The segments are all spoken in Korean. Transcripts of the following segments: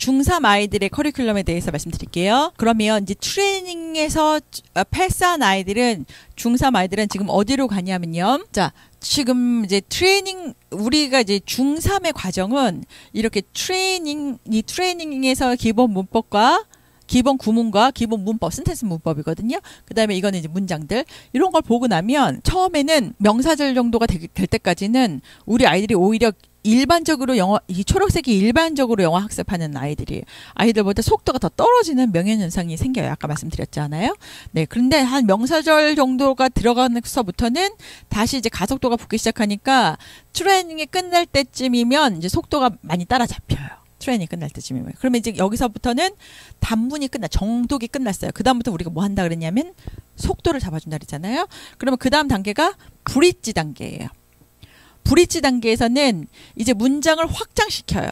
중3 아이들의 커리큘럼에 대해서 말씀드릴게요. 그러면 이제 트레이닝에서 패스한 아이들은 중3 아이들은 지금 어디로 가냐면요. 자, 지금 이제 트레이닝 우리가 이제 중3의 과정은 이렇게 이 트레이닝에서 기본 문법과 기본 구문과 기본 문법, 센텐스 문법이거든요. 그 다음에 이거는 이제 문장들. 이런 걸 보고 나면 처음에는 명사절 정도가 될 때까지는 우리 아이들이 오히려 일반적으로 이 초록색이 일반적으로 영어 학습하는 아이들보다 속도가 더 떨어지는 명예현상이 생겨요. 아까 말씀드렸잖아요. 네. 그런데 한 명사절 정도가 들어가서부터는 다시 이제 가속도가 붙기 시작하니까 트레이닝이 끝날 때쯤이면 이제 속도가 많이 따라잡혀요. 트레이닝 끝날 때쯤이면. 그러면 이제 여기서부터는 단문이 정독이 끝났어요. 그 다음부터 우리가 뭐 한다 그랬냐면 속도를 잡아준다 그랬잖아요. 그러면 그 다음 단계가 브릿지 단계예요. 브릿지 단계에서는 이제 문장을 확장시켜요.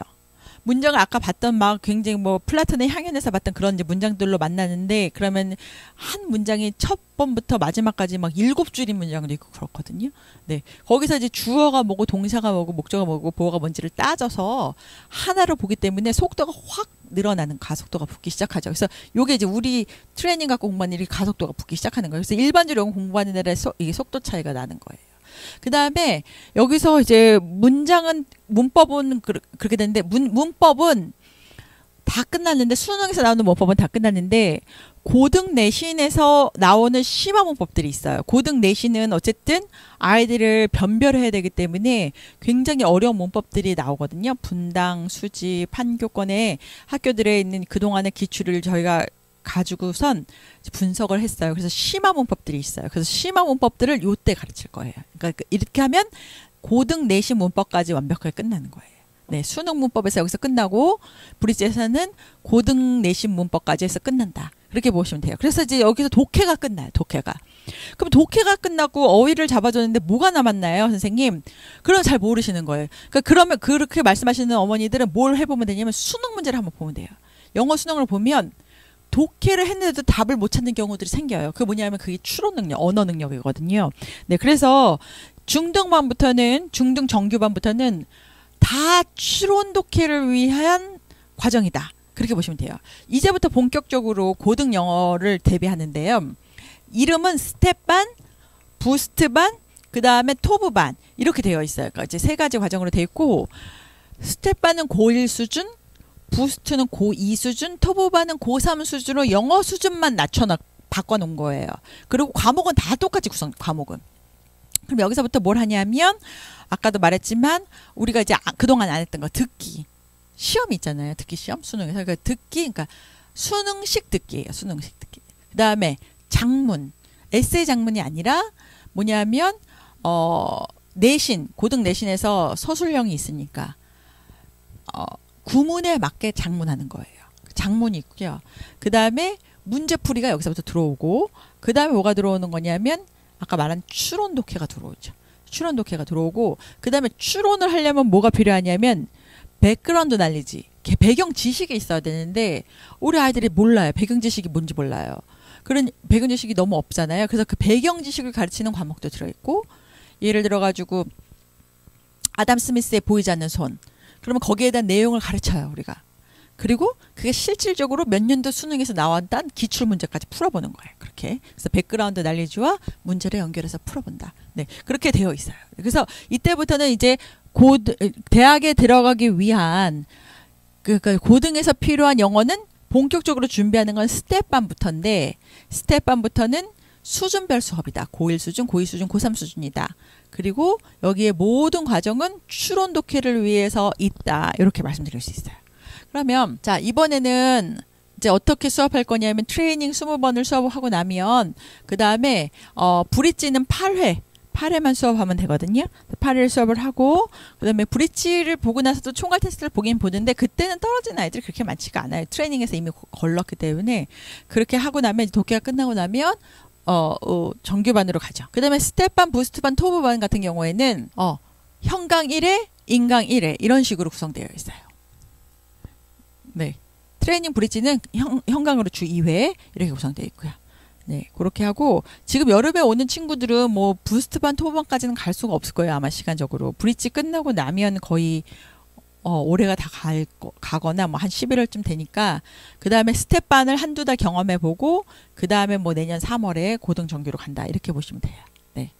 문장을 아까 봤던 막 굉장히 뭐 플라톤의 향연에서 봤던 그런 이제 문장들로 만나는데 그러면 한 문장이 첫 번부터 마지막까지 막 7줄인 문장도 있고 그렇거든요. 네. 거기서 이제 주어가 뭐고 동사가 뭐고 목적어가 뭐고 보어가 뭔지를 따져서 하나로 보기 때문에 속도가 확 늘어나는 가속도가 붙기 시작하죠. 그래서 요게 이제 우리 트레이닝 갖고 공부하는 일이 가속도가 붙기 시작하는 거예요. 그래서 일반적으로 영어 공부하는 애들의 이게 속도 차이가 나는 거예요. 그 다음에 여기서 이제 문법은 그렇게 되는데 문법은 다 끝났는데 수능에서 나오는 문법은 다 끝났는데 고등 내신에서 나오는 심화 문법들이 있어요. 고등 내신은 어쨌든 아이들을 변별해야 되기 때문에 굉장히 어려운 문법들이 나오거든요. 분당, 수지, 판교권에 학교들에 있는 그동안의 기출을 저희가 가지고선 분석을 했어요. 그래서 심화 문법들이 있어요. 그래서 심화 문법들을 요때 가르칠 거예요. 그러니까 이렇게 하면 고등 내신 문법까지 완벽하게 끝나는 거예요. 네, 수능 문법에서 여기서 끝나고 브릿지에서는 고등 내신 문법까지 해서 끝난다. 그렇게 보시면 돼요. 그래서 이제 여기서 독해가 끝나요. 독해가. 그럼 독해가 끝나고 어휘를 잡아줬는데 뭐가 남았나요, 선생님? 그럼 잘 모르시는 거예요. 그러면 그렇게 말씀하시는 어머니들은 뭘 해보면 되냐면 수능 문제를 한번 보면 돼요. 영어 수능을 보면 독해를 했는데도 답을 못 찾는 경우들이 생겨요. 그게 뭐냐면 그게 추론 능력, 언어 능력이거든요. 네, 그래서 중등 정규반부터는 다 추론 독해를 위한 과정이다. 그렇게 보시면 돼요. 이제부터 본격적으로 고등 영어를 대비하는데요. 이름은 스텝반, 부스트반, 그 다음에 토브반 이렇게 되어 있어요. 그러니까 이제 3가지 과정으로 되어 있고 스텝반은 고1 수준, 부스트는 고2 수준, 토브반은 고3 수준으로 영어 수준만 바꿔놓은 거예요. 그리고 과목은 다 똑같이 과목은. 그럼 여기서부터 뭘 하냐면 아까도 말했지만 우리가 이제 그동안 안 했던 거 듣기. 시험이 있잖아요. 듣기 시험, 수능에서. 그러니까 듣기, 그러니까 수능식 듣기예요. 수능식 듣기. 그 다음에 장문. 에세이 장문이 아니라 뭐냐면 내신, 고등 내신에서 서술형이 있으니까 구문에 맞게 장문하는 거예요. 장문이 있고요. 그 다음에 문제풀이가 여기서부터 들어오고 그 다음에 뭐가 들어오는 거냐면 아까 말한 추론 독해가 들어오죠. 추론 독해가 들어오고 그 다음에 추론을 하려면 뭐가 필요하냐면 백그라운드 날리지. 배경 지식이 있어야 되는데 우리 아이들이 몰라요. 배경 지식이 뭔지 몰라요. 그런 배경 지식이 너무 없잖아요. 그래서 그 배경 지식을 가르치는 과목도 들어있고 예를 들어가지고 아담 스미스의 보이지 않는 손. 그러면 거기에 대한 내용을 가르쳐요, 우리가. 그리고 그게 실질적으로 몇 년도 수능에서 나왔던 기출 문제까지 풀어보는 거예요. 그렇게. 그래서 백그라운드 날리지와 문제를 연결해서 풀어본다. 네, 그렇게 되어 있어요. 그래서 이때부터는 이제 대학에 들어가기 위한 그러니까 고등에서 필요한 영어는 본격적으로 준비하는 건 스텝반부터인데 스텝반부터는 수준별 수업이다. 고1 수준, 고2 수준, 고3 수준이다. 그리고 여기에 모든 과정은 추론 독해를 위해서 있다. 이렇게 말씀드릴 수 있어요. 그러면 자 이번에는 이제 어떻게 수업할 거냐면 트레이닝 20번을 수업하고 나면 그 다음에 브릿지는 8회만 수업하면 되거든요. 8회 수업을 하고 그 다음에 브릿지를 보고 나서도 총괄 테스트를 보긴 보는데 그때는 떨어지는 아이들이 그렇게 많지가 않아요. 트레이닝에서 이미 걸렀기 때문에 그렇게 하고 나면 독해가 끝나고 나면 정규반으로 가죠. 그 다음에 스텝반, 부스트반, 토브반 같은 경우에는 현강 1회, 인강 1회 이런 식으로 구성되어 있어요. 네, 트레이닝 브릿지는 현강으로 주 2회 이렇게 구성되어 있고요. 네, 그렇게 하고 지금 여름에 오는 친구들은 뭐 부스트반, 토브반까지는 갈 수가 없을 거예요. 아마 시간적으로. 브릿지 끝나고 나면 거의 올해가 다 가거나 뭐 한 11월쯤 되니까 그 다음에 스텝반을 한두 달 경험해보고 그 다음에 뭐 내년 3월에 고등정규로 간다 이렇게 보시면 돼요. 네.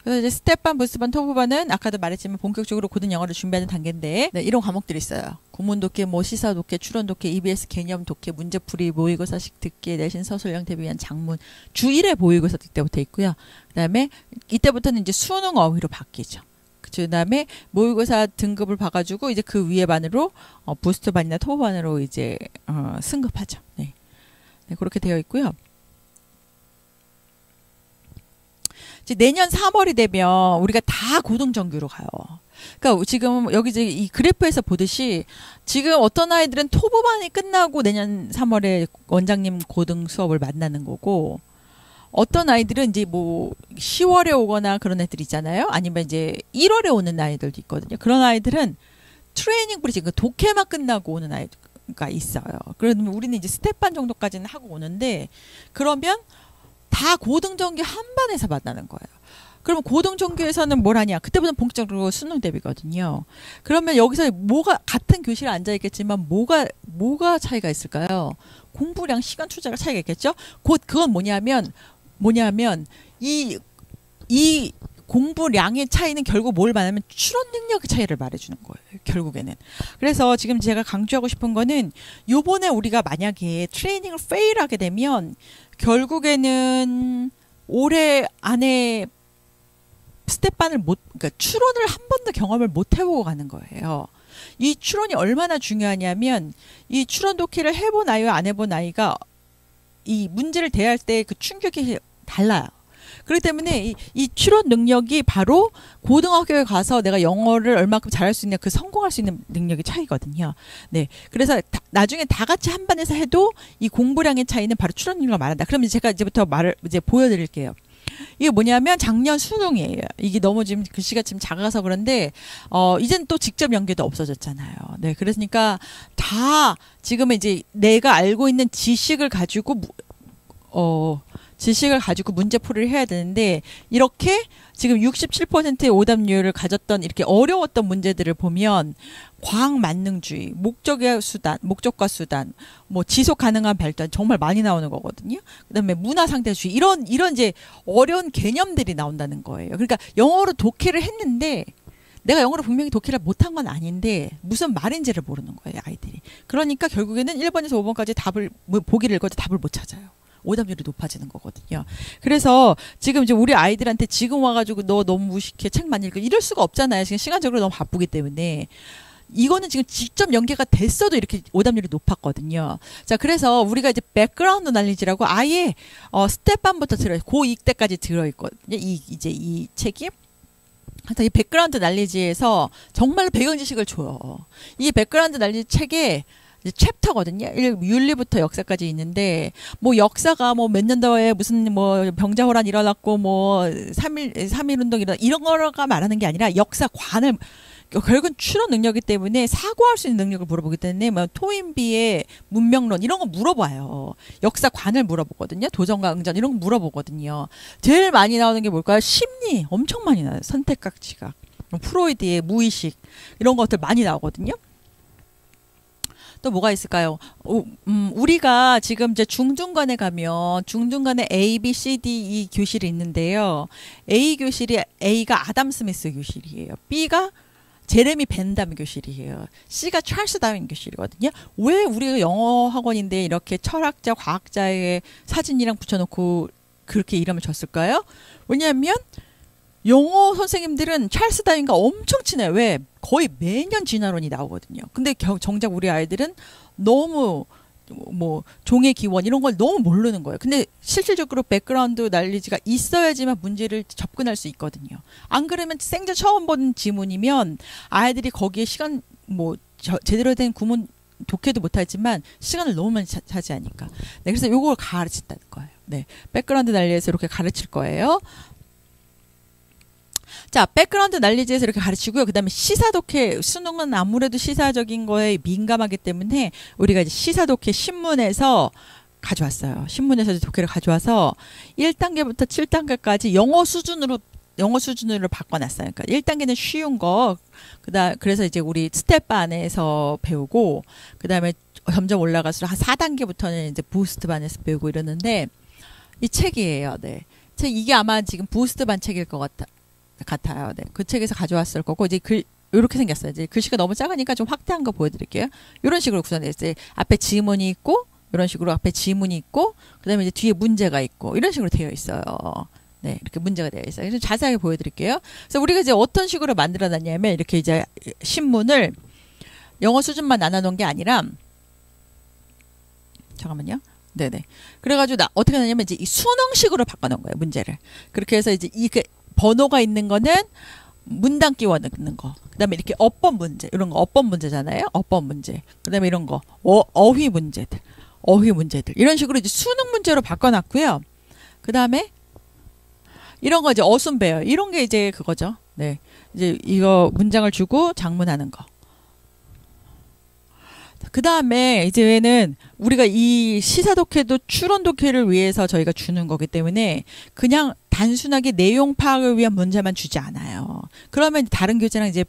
그래서 이제 스텝반, 부스반, 토브반은 아까도 말했지만 본격적으로 고등 영어를 준비하는 단계인데 네, 이런 과목들이 있어요. 구문 독해, 뭐 시사 독해, 추론 독해, EBS 개념 독해, 문제풀이, 모의고사식 듣기, 내신 서술형 대비 위한 장문 주 1회 모의고사 때부터 있고요. 그다음에 이때부터는 이제 수능 어휘로 바뀌죠. 그다음에 모의고사 등급을 봐가지고 이제 그 위에 반으로 부스트 반이나 토브 반으로 이제 승급하죠. 네. 네, 그렇게 되어 있고요. 이제 내년 3월이 되면 우리가 다 고등정규로 가요. 그러니까 지금 여기 이제 이 그래프에서 보듯이 지금 어떤 아이들은 토브반이 끝나고 내년 3월에 원장님 고등 수업을 만나는 거고 어떤 아이들은 이제 뭐 10월에 오거나 그런 애들 있잖아요. 아니면 이제 1월에 오는 아이들도 있거든요. 그런 아이들은 트레이닝 브리지 그 독해만 끝나고 오는 아이가 있어요. 그러면 우리는 이제 스텝반 정도까지는 하고 오는데 그러면 다 고등정규 한 반에서 만나는 거예요. 그러면 고등정규에서는 뭘 하냐? 그때부터는 본격적으로 수능 대비거든요. 그러면 여기서 뭐가 같은 교실에 앉아 있겠지만 뭐가 차이가 있을까요? 공부량, 시간 투자가 차이가 있겠죠? 곧 그건 뭐냐면 이 공부량의 차이는 결국 뭘 말하면 추론 능력의 차이를 말해주는 거예요. 결국에는. 그래서 지금 제가 강조하고 싶은 거는 요번에 우리가 만약에 트레이닝을 페일하게 되면 결국에는 올해 안에 스텝반을 그러니까 추론을 한 번도 경험을 못 해보고 가는 거예요. 이 추론이 얼마나 중요하냐면 이 추론 독해를 해본 아이와 안 해본 아이가 이 문제를 대할 때 그 충격이 달라요. 그렇기 때문에 이 추론 능력이 바로 고등학교에 가서 내가 영어를 얼마큼 잘할 수 있냐 그 성공할 수 있는 능력의 차이거든요. 네, 그래서 나중에 다 같이 한 반에서 해도 이 공부량의 차이는 바로 추론 능력을 말한다. 그러면 제가 이제부터 말을 이제 보여드릴게요. 이게 뭐냐면 작년 수능이에요. 이게 너무 지금 글씨가 지금 작아서 그런데 이젠 또 직접 연계도 없어졌잖아요. 네, 그러니까 다 지금 이제 내가 알고 있는 지식을 가지고 문제풀이를 해야 되는데 이렇게 지금 67%의 오답률을 가졌던 이렇게 어려웠던 문제들을 보면 과학 만능주의, 목적과 수단, 뭐 지속 가능한 발전 정말 많이 나오는 거거든요. 그다음에 문화 상대주의 이런 이제 어려운 개념들이 나온다는 거예요. 그러니까 영어로 독해를 했는데 내가 영어로 분명히 독해를 못한 건 아닌데 무슨 말인지를 모르는 거예요, 아이들이. 그러니까 결국에는 1번에서 5번까지 보기를 읽어도 답을 못 찾아요. 오답률이 높아지는 거거든요. 그래서 지금 이제 우리 아이들한테 지금 와가지고 너 너무 무식해, 책 많이 읽어 이럴 수가 없잖아요. 지금 시간적으로 너무 바쁘기 때문에. 이거는 지금 직접 연계가 됐어도 이렇게 오답률이 높았거든요. 자, 그래서 우리가 이제 백그라운드 날리지라고 아예 스텝반부터 고2 때까지 들어있거든요. 이 책이. 하여튼 이 백그라운드 날리지에서 정말 배경 지식을 줘요. 이 백그라운드 날리지 책에 챕터거든요. 윤리부터 역사까지 있는데 뭐 역사가 뭐 몇 년도에 무슨 뭐 병자호란 일어났고 뭐 3.1 운동 이런 거가 말하는 게 아니라 역사관을 결국은 추론 능력이기 때문에 사고할 수 있는 능력을 물어보기 때문에 뭐 토인비의 문명론 이런 거 물어봐요. 역사관을 물어보거든요. 도전과 응전 이런 거 물어보거든요. 제일 많이 나오는 게 뭘까요? 심리 엄청 많이 나와요. 선택각 지각, 프로이드의 무의식 이런 것들 많이 나오거든요. 또 뭐가 있을까요? 우리가 지금 이제 중중간에 가면 중중간에 A, B, C, D 이 교실이 있는데요. A가 아담 스미스 교실이에요. B가 제레미 벤담 교실이에요. C가 찰스 다윈 교실이거든요. 왜 우리가 영어 학원인데 이렇게 철학자, 과학자의 사진이랑 붙여놓고 그렇게 이름을 줬을까요? 왜냐하면 영어 선생님들은 찰스 다윈과 엄청 친해요. 왜? 거의 매년 진화론이 나오거든요. 근데 정작 우리 아이들은 너무 뭐 종의 기원 이런 걸 너무 모르는 거예요. 근데 실질적으로 백그라운드 날리지가 있어야지만 문제를 접근할 수 있거든요. 안 그러면 생전 처음 본 지문이면 아이들이 거기에 시간 뭐 제대로 된 구문 독해도 못하지만 시간을 너무 많이 차지하니까. 네, 그래서 요걸 가르친다는 거예요. 네, 백그라운드 날리에서 이렇게 가르칠 거예요. 자, 백그라운드 날리지에서 이렇게 가르치고요. 그 다음에 시사독해, 수능은 아무래도 시사적인 거에 민감하기 때문에 우리가 이제 시사독해 신문에서 가져왔어요. 신문에서 독해를 가져와서 1단계부터 7단계까지 영어 수준으로 영어 수준으로 바꿔놨어요. 그러니까 1단계는 쉬운 거, 그래서 이제 우리 스텝 반에서 배우고, 그 다음에 점점 올라가서 한 4단계부터는 이제 부스트 반에서 배우고 이러는데, 이 책이에요. 네. 이게 아마 지금 부스트 반 책일 것 같아요. 네. 그 책에서 가져왔을 거고, 이제 이렇게 생겼어요. 이제 글씨가 너무 작으니까 좀 확대한 거 보여드릴게요. 이런 식으로 구성되어 있어요. 앞에 지문이 있고, 이런 식으로 앞에 지문이 있고, 그 다음에 이제 뒤에 문제가 있고, 이런 식으로 되어 있어요. 네, 이렇게 문제가 되어 있어요. 그래서 자세하게 보여드릴게요. 그래서 우리가 이제 어떤 식으로 만들어놨냐면, 이렇게 이제 신문을 영어 수준만 나눠놓은 게 아니라, 잠깐만요. 네네. 그래가지고 어떻게 하냐면, 이제 이 수능식으로 바꿔놓은 거예요, 문제를. 그렇게 해서 이제 번호가 있는 거는 문단 끼워 넣는 거. 그 다음에 이렇게 어법 문제, 이런 거 어법 문제잖아요. 어법 문제. 그 다음에 이런 거, 어휘 문제들. 이런 식으로 이제 수능 문제로 바꿔놨고요. 그 다음에 이런 거 이제 어순배열. 이런 게 이제 그거죠. 네. 이제 이거 문장을 주고 작문하는 거. 그 다음에 이제는 우리가 이 시사독해도 추론독해를 위해서 저희가 주는 거기 때문에 그냥 단순하게 내용 파악을 위한 문제만 주지 않아요. 그러면 다른 교재랑 이제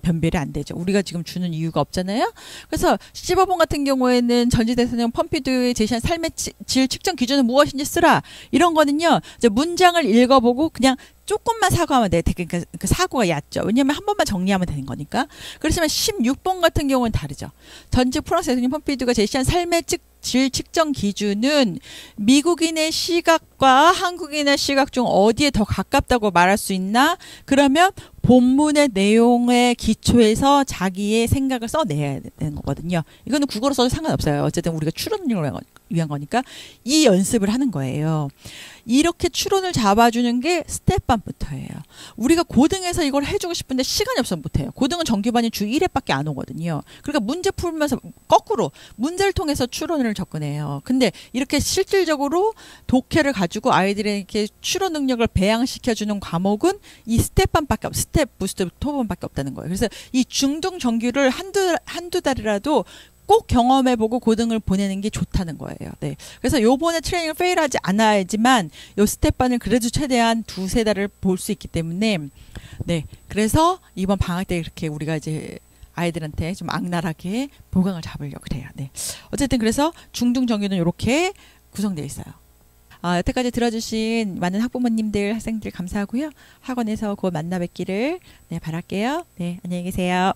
변별이 안 되죠. 우리가 지금 주는 이유가 없잖아요. 그래서 시범본 같은 경우에는 전직 대통령 펌피두의 제시한 삶의 질 측정 기준은 무엇인지 쓰라. 이런 거는요. 이제 문장을 읽어보고 그냥 조금만 사고하면 돼. 그러니까 그 사고가 얕죠. 왜냐하면 한 번만 정리하면 되는 거니까. 그렇지만 16번 같은 경우는 다르죠. 전직 프랑스 대통령 펌피두가 제시한 삶의 질 측정 기준은 미국인의 시각과 한국인의 시각 중 어디에 더 가깝다고 말할 수 있나? 그러면 본문의 내용에 기초해서 자기의 생각을 써내야 되는 거거든요. 이거는 국어로 써도 상관없어요. 어쨌든 우리가 추론을 위한 거니까 이 연습을 하는 거예요. 이렇게 추론을 잡아주는 게 스텝반부터예요. 우리가 고등에서 이걸 해주고 싶은데 시간이 없어서 못해요. 고등은 정규반이 주 1회밖에 안 오거든요. 그러니까 문제 풀면서 거꾸로 문제를 통해서 추론을 접근해요. 근데 이렇게 실질적으로 독해를 가지고 아이들에게 추론 능력을 배양시켜주는 과목은 이 스텝반밖에 스텝, 부스트, 토반밖에 없다는 거예요. 그래서 이 중등 정규를 한두 달이라도 꼭 경험해보고 고등을 보내는 게 좋다는 거예요. 네. 그래서 요번에 트레이닝을 페일하지 않아야지만 요 스텝반을 그래도 최대한 2-3달을 볼 수 있기 때문에 네. 그래서 이번 방학 때 이렇게 우리가 이제 아이들한테 좀 악랄하게 보강을 잡으려고 그래요. 네. 어쨌든 그래서 중등 정규는 이렇게 구성되어 있어요. 여태까지 들어주신 많은 학부모님들, 학생들 감사하고요. 학원에서 곧 만나 뵙기를 바랄게요. 네, 안녕히 계세요.